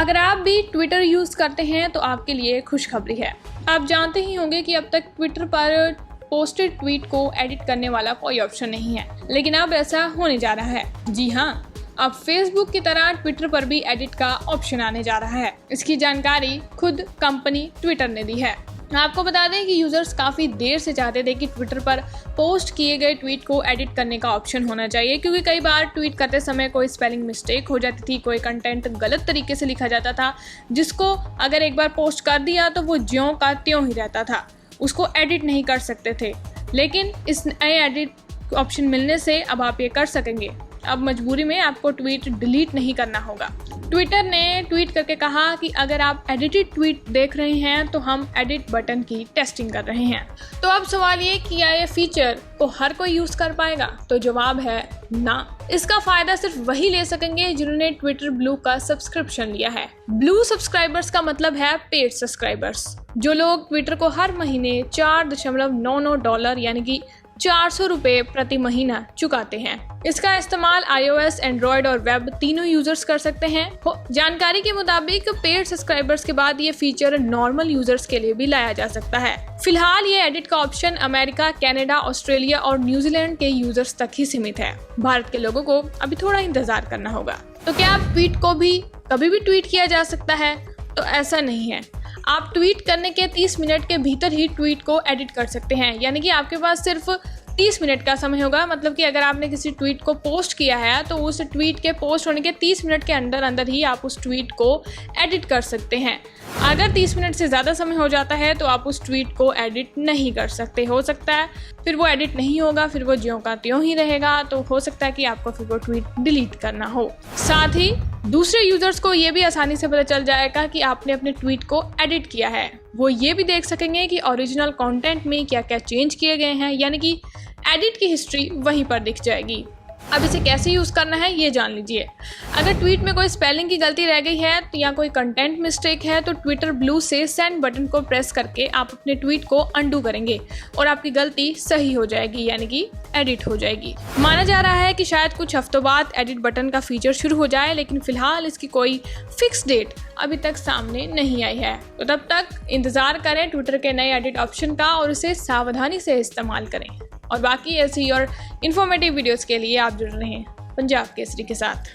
अगर आप भी ट्विटर यूज़ करते हैं तो आपके लिए खुशखबरी है। आप जानते ही होंगे कि अब तक ट्विटर पर पोस्टेड ट्वीट को एडिट करने वाला कोई ऑप्शन नहीं है, लेकिन अब ऐसा होने जा रहा है। जी हाँ, अब फेसबुक की तरह ट्विटर पर भी एडिट का ऑप्शन आने जा रहा है। इसकी जानकारी खुद कंपनी ट्विटर ने दी है। आपको बता दें कि यूजर्स काफ़ी देर से चाहते थे कि ट्विटर पर पोस्ट किए गए ट्वीट को एडिट करने का ऑप्शन होना चाहिए, क्योंकि कई बार ट्वीट करते समय कोई स्पेलिंग मिस्टेक हो जाती थी, कोई कंटेंट गलत तरीके से लिखा जाता था, जिसको अगर एक बार पोस्ट कर दिया तो वो ज्यों का त्यों ही रहता था, उसको एडिट नहीं कर सकते थे। लेकिन इस नए एडिट ऑप्शन मिलने से अब आप ये कर सकेंगे। अब मजबूरी में आपको ट्वीट डिलीट नहीं करना होगा। ट्विटर ने ट्वीट करके कहा कि अगर आप एडिटेड ट्वीट देख रहे हैं तो हम एडिट बटन की टेस्टिंग कर रहे हैं। तो अब सवाल ये कि क्या ये फीचर को हर कोई यूज कर पाएगा? तो जवाब है ना। इसका फायदा सिर्फ वही ले सकेंगे जिन्होंने ट्विटर ब्लू का सब्सक्रिप्शन लिया है। ब्लू सब्सक्राइबर्स का मतलब है पेड सब्सक्राइबर्स, जो लोग ट्विटर को हर महीने $4.99 यानी कि 400 रुपए प्रति महीना चुकाते हैं। इसका इस्तेमाल iOS, एंड्रॉयड और वेब तीनों यूजर्स कर सकते हैं। जानकारी के मुताबिक पेड सब्सक्राइबर्स के बाद ये फीचर नॉर्मल यूजर्स के लिए भी लाया जा सकता है। फिलहाल ये एडिट का ऑप्शन अमेरिका, कनाडा, ऑस्ट्रेलिया और न्यूजीलैंड के यूजर्स तक ही सीमित है। भारत के लोगों को अभी थोड़ा इंतजार करना होगा। तो क्या आप ट्वीट को भी कभी भी ट्वीट किया जा सकता है? तो ऐसा नहीं है। आप ट्वीट करने के 30 मिनट के भीतर ही ट्वीट को एडिट कर सकते हैं, यानी कि आपके पास सिर्फ 30 मिनट का समय होगा। मतलब कि अगर आपने किसी ट्वीट को पोस्ट किया है तो उस ट्वीट के पोस्ट होने के 30 मिनट के अंदर ही आप उस ट्वीट को एडिट कर सकते हैं। अगर 30 मिनट से ज़्यादा समय हो जाता है तो आप उस ट्वीट को एडिट नहीं कर सकते। हो सकता है फिर वो एडिट नहीं होगा, फिर वो ज्यों का त्यों ही रहेगा। तो हो सकता है कि आपको फिर वो ट्वीट डिलीट करना हो। साथ ही दूसरे यूजर्स को ये भी आसानी से पता चल जाएगा कि आपने अपने ट्वीट को एडिट किया है। वो ये भी देख सकेंगे कि ओरिजिनल कंटेंट में क्या क्या चेंज किए गए हैं, यानी कि एडिट की हिस्ट्री वहीं पर दिख जाएगी। अब इसे कैसे यूज़ करना है ये जान लीजिए। अगर ट्वीट में कोई स्पेलिंग की गलती रह गई है या कोई कंटेंट मिस्टेक है तो ट्विटर ब्लू से सेंड बटन को प्रेस करके आप अपने ट्वीट को अंडू करेंगे और आपकी गलती सही हो जाएगी, यानी कि एडिट हो जाएगी। माना जा रहा है कि शायद कुछ हफ्तों बाद एडिट बटन का फीचर शुरू हो जाए, लेकिन फिलहाल इसकी कोई फिक्स डेट अभी तक सामने नहीं आई है। तो तब तक इंतज़ार करें ट्विटर के नए एडिट ऑप्शन का और उसे सावधानी से इस्तेमाल करें। और बाकी ऐसी और इन्फॉर्मेटिव वीडियोस के लिए आप जुड़ रहे हैं पंजाब केसरी के साथ।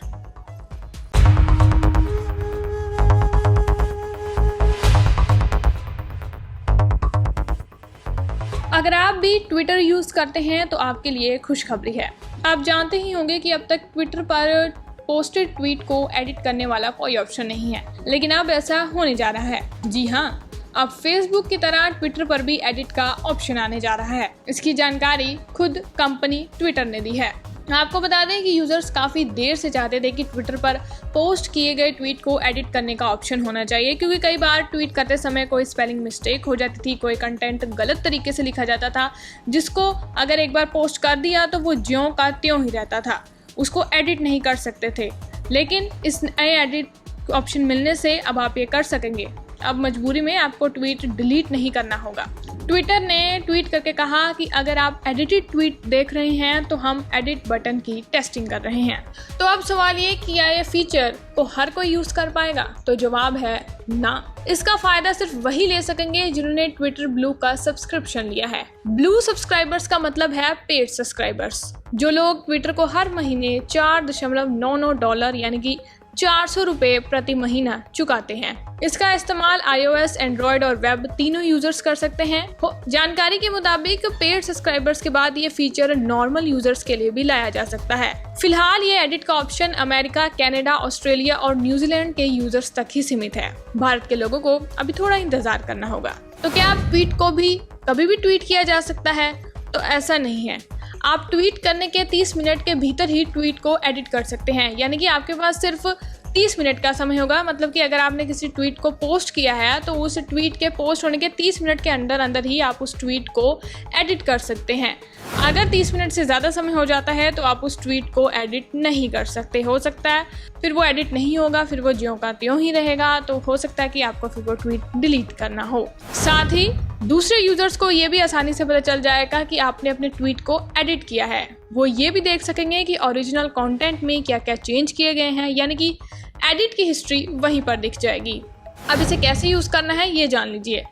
अगर आप भी ट्विटर यूज़ करते हैं तो आपके लिए खुशखबरी है। आप जानते ही होंगे कि अब तक ट्विटर पर पोस्टेड ट्वीट को एडिट करने वाला कोई ऑप्शन नहीं है, लेकिन अब ऐसा होने जा रहा है। जी हाँ, अब फेसबुक की तरह ट्विटर पर भी एडिट का ऑप्शन आने जा रहा है। इसकी जानकारी खुद कंपनी ट्विटर ने दी है। आपको बता दें कि यूजर्स काफ़ी देर से चाहते थे कि ट्विटर पर पोस्ट किए गए ट्वीट को एडिट करने का ऑप्शन होना चाहिए, क्योंकि कई बार ट्वीट करते समय कोई स्पेलिंग मिस्टेक हो जाती थी, कोई कंटेंट गलत तरीके से लिखा जाता था, जिसको अगर एक बार पोस्ट कर दिया तो वो ज्यों का त्यों ही रहता था, उसको एडिट नहीं कर सकते थे। लेकिन इस नए एडिट ऑप्शन मिलने से अब आप ये कर सकेंगे। अब मजबूरी में आपको ट्वीट डिलीट नहीं करना होगा। ट्विटर ने ट्वीट करके कहा कि अगर आप एडिटेड ट्वीट देख रहे हैं तो हम एडिट बटन की टेस्टिंग कर रहे हैं। तो अब सवाल ये कि क्या ये फीचर को हर कोई यूज कर पाएगा? तो जवाब है ना। इसका फायदा सिर्फ वही ले सकेंगे जिन्होंने ट्विटर ब्लू का सब्सक्रिप्शन लिया है। ब्लू सब्सक्राइबर्स का मतलब है पेड सब्सक्राइबर्स, जो लोग ट्विटर को हर महीने $4.99 यानी कि 400 रुपए प्रति महीना चुकाते हैं। इसका इस्तेमाल iOS, एंड्रॉयड और वेब तीनों यूजर्स कर सकते हैं। जानकारी के मुताबिक पेड सब्सक्राइबर्स के बाद ये फीचर नॉर्मल यूजर्स के लिए भी लाया जा सकता है। फिलहाल ये एडिट का ऑप्शन अमेरिका, कनाडा, ऑस्ट्रेलिया और न्यूजीलैंड के यूजर्स तक ही सीमित है। भारत के लोगों को अभी थोड़ा इंतजार करना होगा। तो क्या आप ट्वीट को भी कभी भी ट्वीट किया जा सकता है? तो ऐसा नहीं है। आप ट्वीट करने के 30 मिनट के भीतर ही ट्वीट को एडिट कर सकते हैं, यानी कि आपके पास सिर्फ 30 मिनट का समय होगा। मतलब कि अगर आपने किसी ट्वीट को पोस्ट किया है तो उस ट्वीट के पोस्ट होने के 30 मिनट के अंदर ही आप उस ट्वीट को एडिट कर सकते हैं। अगर 30 मिनट से ज़्यादा समय हो जाता है तो आप उस ट्वीट को एडिट नहीं कर सकते। हो सकता है फिर वो एडिट नहीं होगा, फिर वो ज्यों का त्यों ही रहेगा। तो हो सकता है कि आपको फिर वो ट्वीट डिलीट करना हो। साथ ही दूसरे यूजर्स को ये भी आसानी से पता चल जाएगा कि आपने अपने ट्वीट को एडिट किया है। वो ये भी देख सकेंगे कि ओरिजिनल कंटेंट में क्या क्या चेंज किए गए हैं, यानी कि एडिट की हिस्ट्री वहीं पर दिख जाएगी। अब इसे कैसे यूज़ करना है ये जान लीजिए।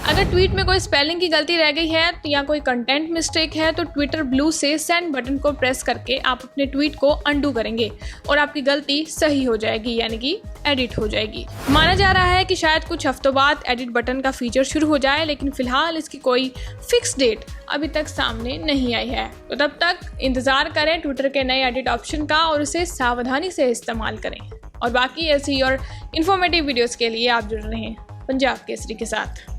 अगर ट्वीट में कोई स्पेलिंग की गलती रह गई है या कोई कंटेंट मिस्टेक है तो ट्विटर ब्लू से सेंड बटन को प्रेस करके आप अपने ट्वीट को अंडू करेंगे और आपकी गलती सही हो जाएगी, यानी कि एडिट हो जाएगी। माना जा रहा है कि शायद कुछ हफ्तों बाद एडिट बटन का फीचर शुरू हो जाए, लेकिन फिलहाल इसकी कोई फिक्स डेट अभी तक सामने नहीं आई है। तो तब तक इंतज़ार करें ट्विटर के नए एडिट ऑप्शन का और उसे सावधानी से इस्तेमाल करें। और बाकी ऐसी और इन्फॉर्मेटिव वीडियोस के लिए आप जुड़ रहे हैं पंजाब केसरी के साथ।